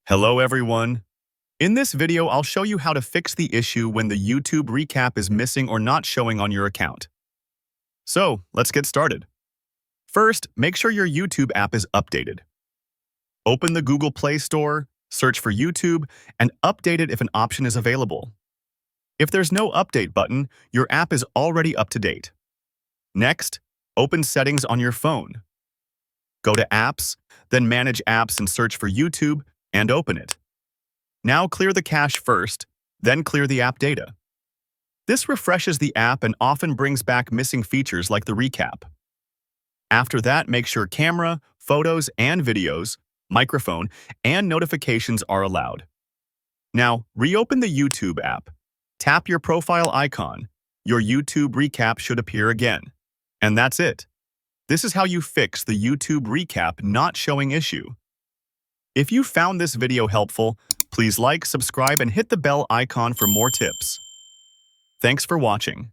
Hello everyone. In this video, I'll show you how to fix the issue when the YouTube recap is missing or not showing on your account. So, let's get started. First, make sure your YouTube app is updated. Open the Google Play Store, search for YouTube, and update it if an option is available. If there's no update button, your app is already up to date. Next, open Settings on your phone. Go to Apps, then Manage Apps and search for YouTube, and open it. Now clear the cache first, then clear the app data. This refreshes the app and often brings back missing features like the recap. After that, make sure camera, photos, and videos, microphone, and notifications are allowed. Now, reopen the YouTube app. Tap your profile icon. Your YouTube recap should appear again. And that's it. This is how you fix the YouTube recap not showing issue. If you found this video helpful, please like, subscribe, and hit the bell icon for more tips. Thanks for watching.